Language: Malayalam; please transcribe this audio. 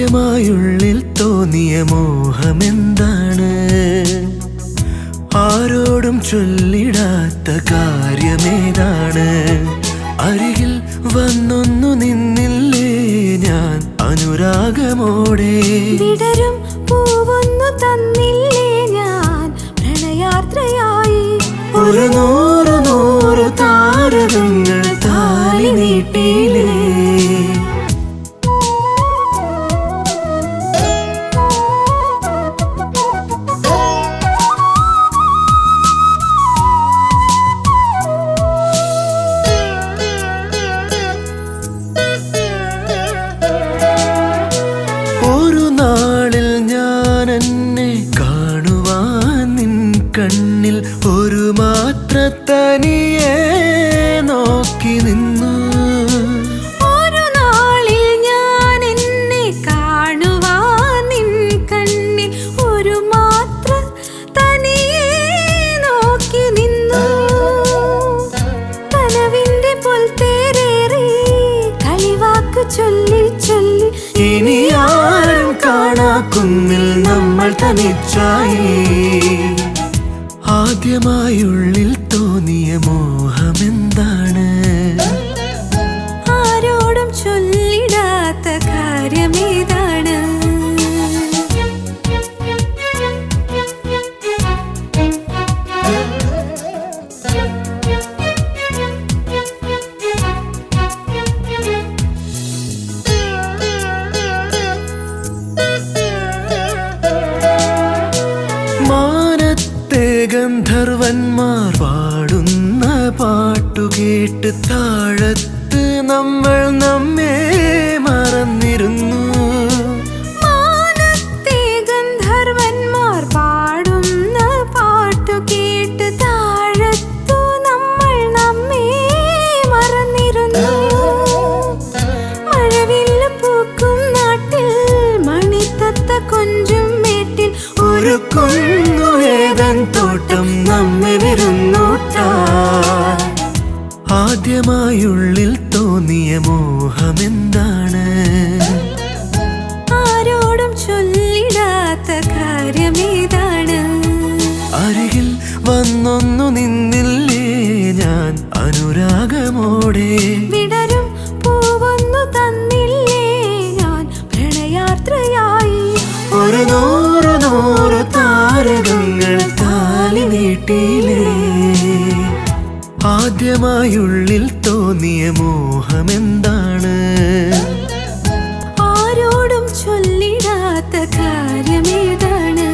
ആദ്യമായുള്ളിൽ തോന്നിയ മോഹമെന്താണ്? ആരോടും ചൊല്ലിടാത്ത കാര്യമേതാണ്? അരികിൽ വന്നൊന്നു നിന്നില്ലേ ഞാൻ അനുരാഗമോടെ? വിടരും പൂവൊന്നു തന്നില്ലേ ഞാൻ പ്രണയാർദ്രയായി? ഒരു നൂറ് നൂറ് താരകങ്ങൾ താലി നീട്ടിയില്ലേ? ഒരു നാളിൽ ഞാൻ എന്നെ കാണുവാൻ നിൻ കണ്ണിൽ ഒരു മാത്ര തനിയെ നോക്കി നിന്നു. ഒരു നാളിൽ ഞാൻ എന്നെ കാണുവാൻ നിൻ കണ്ണിൽ ഒരു മാത്ര തനിയെ നോക്കി നിന്നു. കനവിന്റെ പൊൽത്തേരേറി കളിവാക്ക് ചൊല്ലി ചൊല്ലി ഇനി ആരും കാണാക്കുന്നിൽ നമ്മൾ തനിച്ചായി. ആദ്യമായുള്ളിൽ തോന്നിയ മോഹമെന്താണ്? ആരോടും ചൊല്ലിടാത്ത കാര്യമേതാണ്? മാനത്തെ ഗന്ധർവന്മാർ പാടുന്ന പാട്ടുകേട്ട് താഴത്ത് നമ്മൾ നമ്മെ മറന്നിരുന്നു. മാനത്തെ ഗന്ധർവന്മാർ പാടുന്ന പാട്ടു കേട്ട് താഴത്തു നമ്മൾ നമ്മെ മറന്നിരുന്നു. മഴവില്ല് പൂക്കും നാട്ടിൽ മണിത്തത്ത കൊഞ്ചും മേട്ടിൽ ഒരു കുന്നുവേദൻ തോട്ടം നമ്മെ വിരുന്നൂട്ടാൻ. ആദ്യമായുള്ളിൽ തോന്നിയ മോഹമെന്താണ്? ആരോടും ചൊല്ലിടാത്ത കാര്യമേതാണ്? അരികിൽ വന്നൊന്നു നിന്നില്ലേ ഞാൻ അനുരാഗമോടെ? വിടരും പൂവൊന്നു തന്നില്ലേ ഞാൻ പ്രണയാർദ്രയായി? ഒരു നൂറ് നൂറ് താരകങ്ങൾ താലി നീട്ടിയില്ലേ? ആദ്യമായുള്ളിൽ തോന്നിയ മോഹമെന്താണ്? ആരോടും ചൊല്ലിടാത്ത കാര്യമേതാണ്?